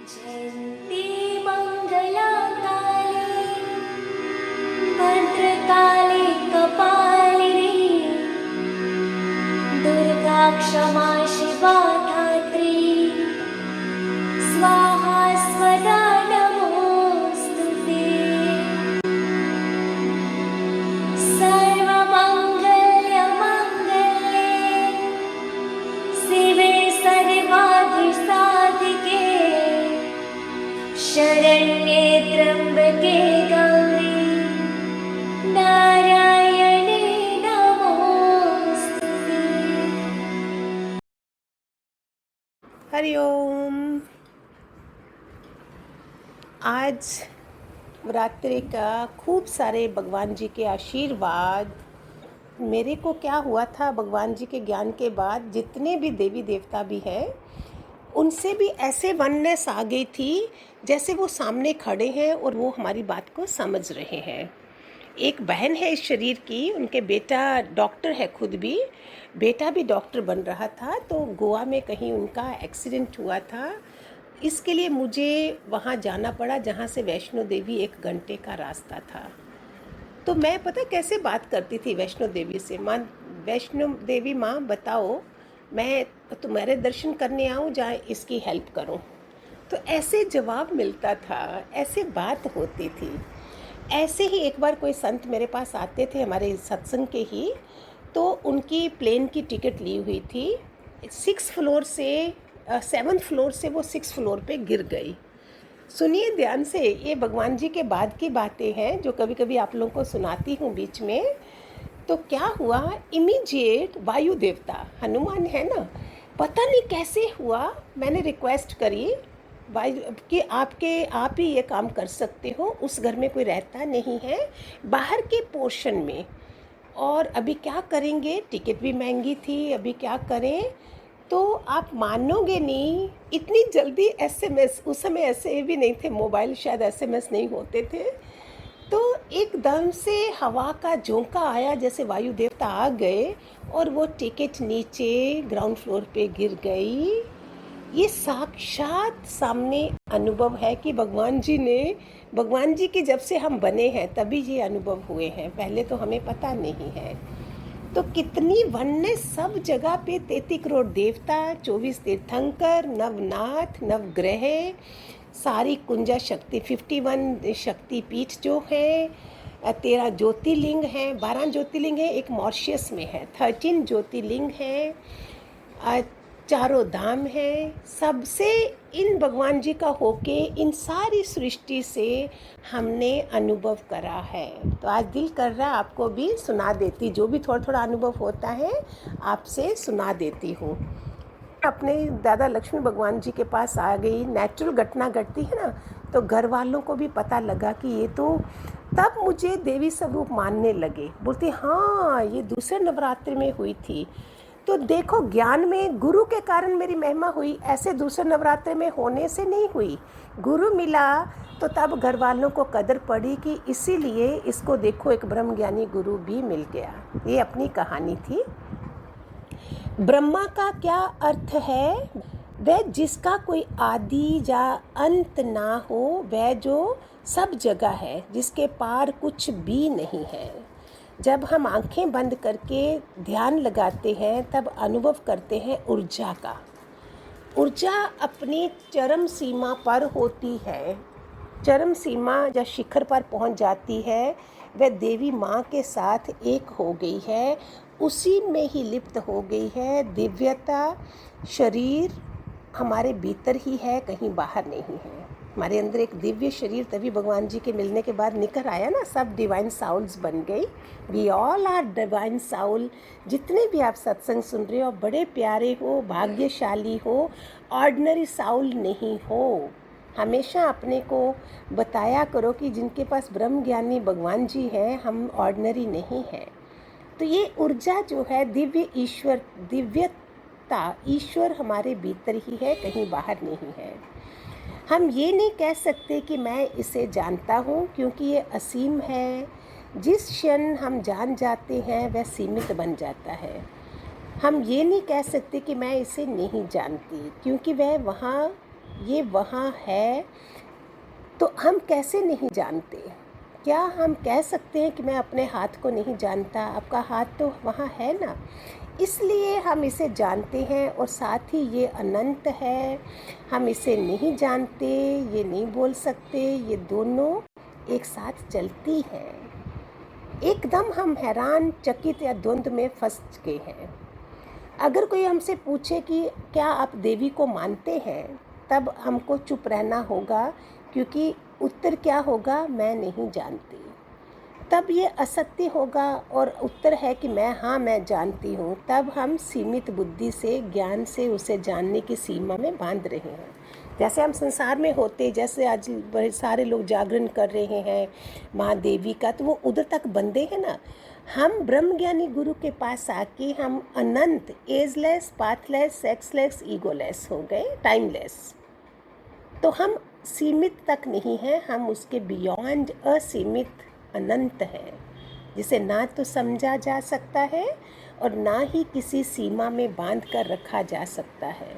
जयन्ती मङ्गलाकाले भद्रकाले कपालिनी दुर्गा क्षमा शिवा धात्री स्वाहा स्वदा नमोऽस्तु ते। सर्वमङ्गलमङ्गले शिवे सर्वाधिसाधिके शरण्ये त्र्यम्बके गौरी नारायणे नमोस्तुते। हरिओम। आज नवरात्रि का खूब सारे भगवान जी के आशीर्वाद। मेरे को क्या हुआ था, भगवान जी के ज्ञान के बाद जितने भी देवी देवता भी हैं उनसे भी ऐसे वननेस आ गई थी जैसे वो सामने खड़े हैं और वो हमारी बात को समझ रहे हैं। एक बहन है इस शरीर की, उनके बेटा डॉक्टर है, खुद भी बेटा भी डॉक्टर बन रहा था, तो गोवा में कहीं उनका एक्सीडेंट हुआ था। इसके लिए मुझे वहाँ जाना पड़ा जहाँ से वैष्णो देवी 1 घंटे का रास्ता था। तो मैं पता कैसे बात करती थी वैष्णो देवी से, माँ वैष्णो देवी माँ बताओ मैं तुम्हारे दर्शन करने आऊँ या इसकी हेल्प करूँ। तो ऐसे जवाब मिलता था, ऐसे बात होती थी। ऐसे ही एक बार कोई संत मेरे पास आते थे हमारे सत्संग के ही, तो उनकी प्लेन की टिकट ली हुई थी। 7th फ्लोर से वो 6th फ्लोर पे गिर गई। सुनिए ध्यान से, ये भगवान जी के बाद की बातें हैं जो कभी कभी आप लोगों को सुनाती हूँ बीच में। तो क्या हुआ, इमीडिएट वायु देवता हनुमान है ना, पता नहीं कैसे हुआ, मैंने रिक्वेस्ट करी कि आप ही ये काम कर सकते हो। उस घर में कोई रहता नहीं है, बाहर के पोर्शन में, और अभी क्या करेंगे, टिकट भी महंगी थी, अभी क्या करें। तो आप मानोगे नहीं, इतनी जल्दी एसएमएस, उस समय ऐसे भी नहीं थे मोबाइल, शायद एसएमएस नहीं होते थे। तो एकदम से हवा का झोंका आया, जैसे वायु देवता आ गए और वो टिकट नीचे ग्राउंड फ्लोर पे गिर गई। ये साक्षात सामने अनुभव है कि भगवान जी के जब से हम बने हैं तभी ये अनुभव हुए हैं, पहले तो हमें पता नहीं है। तो कितनी वन्य सब जगह पे 33 करोड़ देवता, 24 तीर्थंकर, नवनाथ, नवग्रह, सारी कुंजा शक्ति, 51 शक्ति पीठ जो है, 13 ज्योतिर्लिंग हैं, 12 ज्योतिर्लिंग है, एक मॉरिशस में है, 13 ज्योतिर्लिंग है, चारों धाम है। सबसे इन भगवान जी का होके इन सारी सृष्टि से हमने अनुभव करा है। तो आज दिल कर रहा है आपको भी सुना देती, जो भी थोड़ा थोड़ा अनुभव होता है आपसे सुना देती हूँ। अपने दादा लक्ष्मी भगवान जी के पास आ गई, नेचुरल घटना घटती है ना, तो घर वालों को भी पता लगा कि ये तो, तब मुझे देवी स्वरूप मानने लगे, बोलते हाँ ये दूसरे नवरात्रि में हुई थी। तो देखो, ज्ञान में गुरु के कारण मेरी महिमा हुई, ऐसे दूसरे नवरात्रि में होने से नहीं हुई। गुरु मिला तो तब घर वालों को कदर पड़ी कि इसीलिए इसको देखो एक ब्रह्म ज्ञानी गुरु भी मिल गया। ये अपनी कहानी थी। ब्रह्मा का क्या अर्थ है, वह जिसका कोई आदि या अंत ना हो, वह जो सब जगह है, जिसके पार कुछ भी नहीं है। जब हम आंखें बंद करके ध्यान लगाते हैं तब अनुभव करते हैं ऊर्जा का। ऊर्जा अपनी चरम सीमा पर होती है, चरम सीमा या शिखर पर पहुंच जाती है, वह देवी माँ के साथ एक हो गई है, उसी में ही लिप्त हो गई है। दिव्यता शरीर हमारे भीतर ही है, कहीं बाहर नहीं है। हमारे अंदर एक दिव्य शरीर तभी भगवान जी के मिलने के बाद निकल आया ना, सब डिवाइन साउल्स बन गई। We all are divine soul. जितने भी आप सत्संग सुन रहे हो, बड़े प्यारे हो, भाग्यशाली हो, ऑर्डिनरी साउल नहीं हो। हमेशा अपने को बताया करो कि जिनके पास ब्रह्म ज्ञानी भगवान जी हैं, हम ऑर्डिनरी नहीं हैं। तो ये ऊर्जा जो है, दिव्य ईश्वर, दिव्यता ईश्वर हमारे भीतर ही है, कहीं बाहर नहीं है। हम ये नहीं कह सकते कि मैं इसे जानता हूँ, क्योंकि ये असीम है। जिस क्षण हम जान जाते हैं वह सीमित बन जाता है। हम ये नहीं कह सकते कि मैं इसे नहीं जानती, क्योंकि वह वहाँ ये वहाँ है, तो हम कैसे नहीं जानते? क्या हम कह सकते हैं कि मैं अपने हाथ को नहीं जानता? आपका हाथ तो वहाँ है ना, इसलिए हम इसे जानते हैं। और साथ ही ये अनंत है, हम इसे नहीं जानते, ये नहीं बोल सकते, ये दोनों एक साथ चलती हैं। एकदम हम हैरान, चकित या द्वंद्व में फंस गए हैं। अगर कोई हमसे पूछे कि क्या आप देवी को मानते हैं, तब हमको चुप रहना होगा, क्योंकि उत्तर क्या होगा? मैं नहीं जानती। तब ये असत्य होगा और उत्तर है कि मैं जानती हूँ। तब हम सीमित बुद्धि से, ज्ञान से उसे जानने की सीमा में बांध रहे हैं। जैसे हम संसार में होते, जैसे आज बहुत सारे लोग जागरण कर रहे हैं महादेवी का, तो वो उधर तक बंधे हैं ना। हम ब्रह्मज्ञानी गुरु के पास आके हम अनंत, एजलेस, पाथलेस, सेक्सलेस, ईगोलेस हो गए, टाइमलेस। तो हम सीमित तक नहीं हैं, हम उसके बियॉन्ड असीमित अनंत है, जिसे ना तो समझा जा सकता है और ना ही किसी सीमा में बांध कर रखा जा सकता है।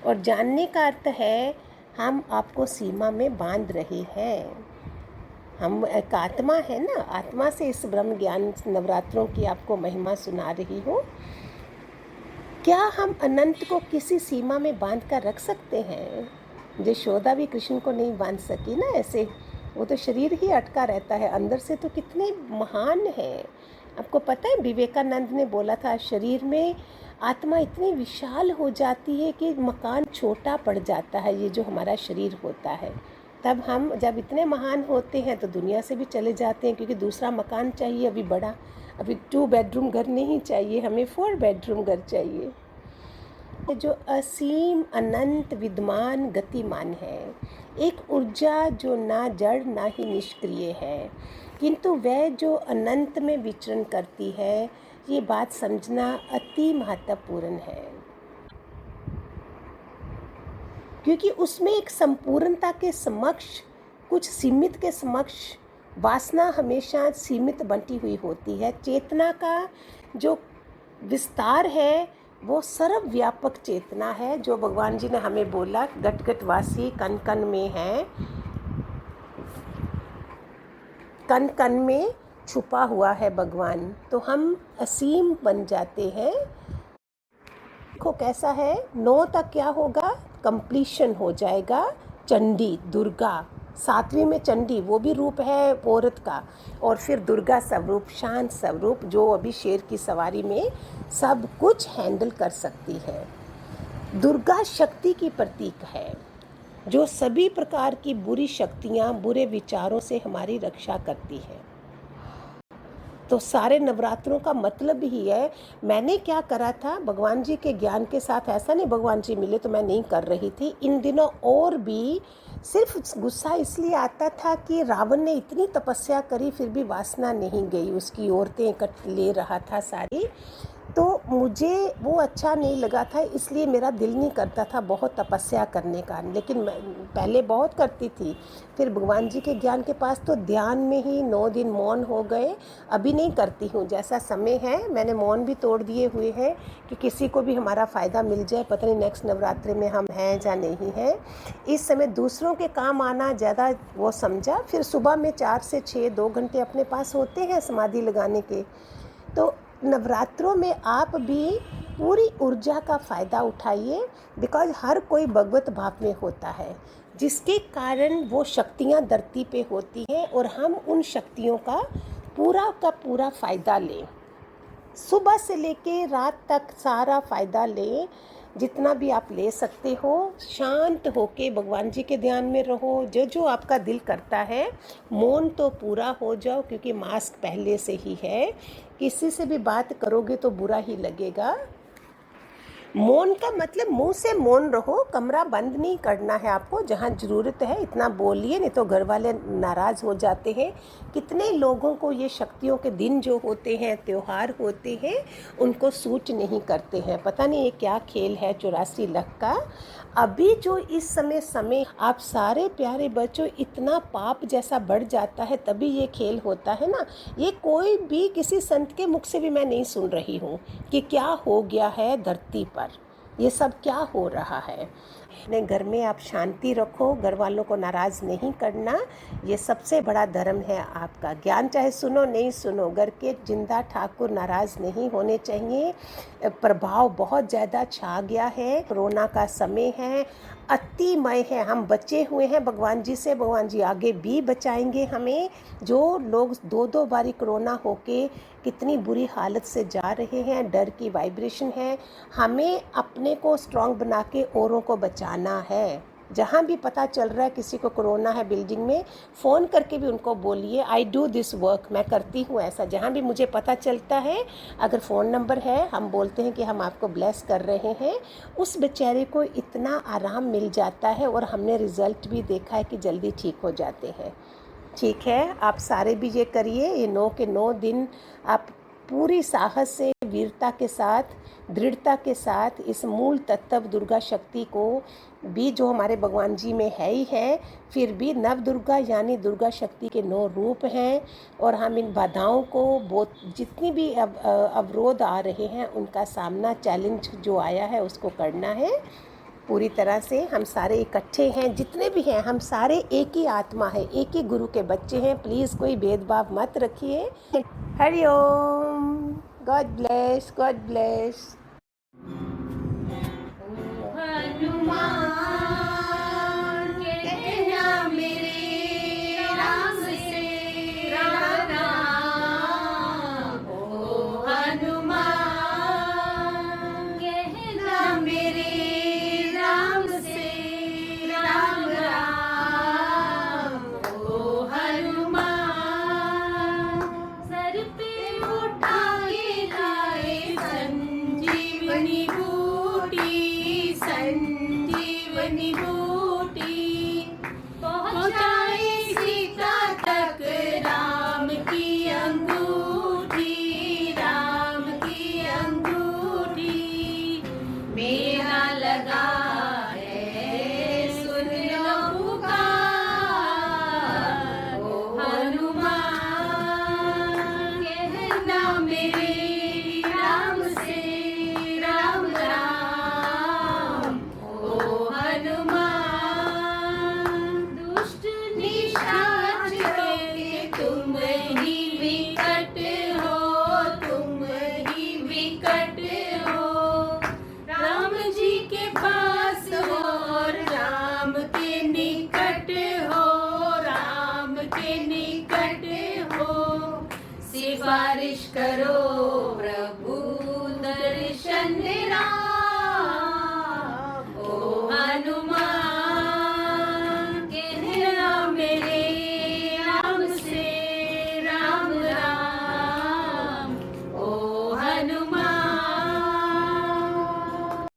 और जानने का अर्थ है हम आपको सीमा में बांध रहे हैं। हम एक आत्मा है ना, आत्मा से इस ब्रह्म ज्ञान नवरात्रों की आपको महिमा सुना रही हूँ। क्या हम अनंत को किसी सीमा में बांध कर रख सकते हैं? यशोदा भी कृष्ण को नहीं बांध सकी ना ऐसे, वो तो शरीर ही अटका रहता है, अंदर से तो कितने महान है। आपको पता है विवेकानंद ने बोला था, शरीर में आत्मा इतनी विशाल हो जाती है कि मकान छोटा पड़ जाता है, ये जो हमारा शरीर होता है। तब हम जब इतने महान होते हैं तो दुनिया से भी चले जाते हैं, क्योंकि दूसरा मकान चाहिए अभी बड़ा। अभी 2 बेडरूम घर नहीं चाहिए, हमें 4 बेडरूम घर चाहिए। जो असीम, अनंत, विद्यमान, गतिमान है, एक ऊर्जा जो ना जड़ ना ही निष्क्रिय है, किंतु वह जो अनंत में विचरण करती है, ये बात समझना अति महत्वपूर्ण है। क्योंकि उसमें एक संपूर्णता के समक्ष, कुछ सीमित के समक्ष वासना हमेशा सीमित बंटी हुई होती है। चेतना का जो विस्तार है वो सर्वव्यापक चेतना है, जो भगवान जी ने हमें बोला, गट गट वासी कण कण में है, कण कण में छुपा हुआ है भगवान। तो हम असीम बन जाते हैं। देखो कैसा है, 9 तक क्या होगा? कंप्लीशन हो जाएगा। चंडी, दुर्गा, 7वीं में चंडी, वो भी रूप है औरत का, और फिर दुर्गा स्वरूप, शांत स्वरूप, जो अभी शेर की सवारी में सब कुछ हैंडल कर सकती है। दुर्गा शक्ति की प्रतीक है, जो सभी प्रकार की बुरी शक्तियाँ, बुरे विचारों से हमारी रक्षा करती है। तो सारे नवरात्रों का मतलब ही है। मैंने क्या करा था भगवान जी के ज्ञान के साथ, ऐसा नहीं भगवान जी मिले तो मैं नहीं कर रही थी इन दिनों। और भी सिर्फ गुस्सा इसलिए आता था कि रावण ने इतनी तपस्या करी फिर भी वासना नहीं गई, उसकी औरतें इकट्ठ ले रहा था सारी, तो मुझे वो अच्छा नहीं लगा था, इसलिए मेरा दिल नहीं करता था बहुत तपस्या करने का। लेकिन मैं पहले बहुत करती थी, फिर भगवान जी के ज्ञान के पास तो ध्यान में ही 9 दिन मौन हो गए। अभी नहीं करती हूँ, जैसा समय है मैंने मौन भी तोड़ दिए हुए हैं कि किसी को भी हमारा फ़ायदा मिल जाए, पता नहीं नेक्स्ट नवरात्रि में हम हैं या नहीं हैं। इस समय दूसरों के काम आना ज़्यादा वो समझा। फिर सुबह में 4 से 6 2 घंटे अपने पास होते हैं समाधि लगाने के। तो नवरात्रों में आप भी पूरी ऊर्जा का फ़ायदा उठाइए, बिकॉज हर कोई भगवत भाव में होता है, जिसके कारण वो शक्तियाँ धरती पे होती हैं और हम उन शक्तियों का पूरा फ़ायदा लें। सुबह से लेके रात तक सारा फ़ायदा लें, जितना भी आप ले सकते हो। शांत होके भगवान जी के ध्यान में रहो। जो जो आपका दिल करता है, मौन तो पूरा हो जाओ, क्योंकि मास्क पहले से ही है। किसी से भी बात करोगे तो बुरा ही लगेगा। मौन का मतलब मुंह से मौन रहो, कमरा बंद नहीं करना है आपको। जहाँ ज़रूरत है इतना बोलिए, नहीं तो घर वाले नाराज़ हो जाते हैं। कितने लोगों को ये शक्तियों के दिन जो होते हैं, त्यौहार होते हैं, उनको सूट नहीं करते हैं। पता नहीं ये क्या खेल है 84 लाख का। अभी जो इस समय आप सारे प्यारे बच्चों, इतना पाप जैसा बढ़ जाता है तभी ये खेल होता है ना। ये कोई भी किसी संत के मुख से भी मैं नहीं सुन रही हूँ कि क्या हो गया है धरती पर, ये सब क्या हो रहा है। अपने घर में आप शांति रखो, घर वालों को नाराज़ नहीं करना, ये सबसे बड़ा धर्म है आपका। ज्ञान चाहे सुनो नहीं सुनो, घर के जिंदा ठाकुर नाराज़ नहीं होने चाहिए। प्रभाव बहुत ज़्यादा छा गया है, कोरोना का समय है, अतिमय है। हम बचे हुए हैं भगवान जी से, भगवान जी आगे भी बचाएंगे हमें। जो लोग दो दो बारी कोरोना होके कितनी बुरी हालत से जा रहे हैं, डर की वाइब्रेशन है, हमें अपने को स्ट्रांग बना के औरों को बचाना है। जहाँ भी पता चल रहा है किसी को कोरोना है बिल्डिंग में, फ़ोन करके भी उनको बोलिए आई डू दिस वर्क, मैं करती हूँ ऐसा। जहाँ भी मुझे पता चलता है, अगर फ़ोन नंबर है, हम बोलते हैं कि हम आपको ब्लेस कर रहे हैं, उस बेचारे को इतना आराम मिल जाता है और हमने रिज़ल्ट भी देखा है कि जल्दी ठीक हो जाते हैं। ठीक है, आप सारे भी ये करिए। ये 9 के 9 दिन आप पूरी साहस से, वीरता के साथ, दृढ़ता के साथ इस मूल तत्व दुर्गा शक्ति को भी, जो हमारे भगवान जी में है ही है, फिर भी नव दुर्गा यानी दुर्गा शक्ति के 9 रूप हैं, और हम इन बाधाओं को जितनी भी अवरोध आ रहे हैं उनका सामना, चैलेंज जो आया है उसको करना है पूरी तरह से। हम सारे इकट्ठे हैं, जितने भी हैं हम सारे एक ही आत्मा है, एक ही गुरु के बच्चे हैं। प्लीज़ कोई भेदभाव मत रखिए। Hari Om. God bless, God bless. Hanuman कहना मेरे राम से राम राम, ओ हनुमान कहना मेरे राम से राम राम, ओ हनुमान सर पे उठा के लाए संजीवनी बूटी, संजीवनी बूटी पहुँचाई सीता तक राम की अंगूठी, राम की अंगूठी। मेरा लगा है सुन लो पुकार, ओ हनुमान कहना मेरे राम से राम राम, ओ हनुमान दुष्ट निशाच के तुम ही विकट हो, तुम ही विकट हो। राम जी के पास हो, राम के निकट हो, राम के निकट हो। सिफारिश करो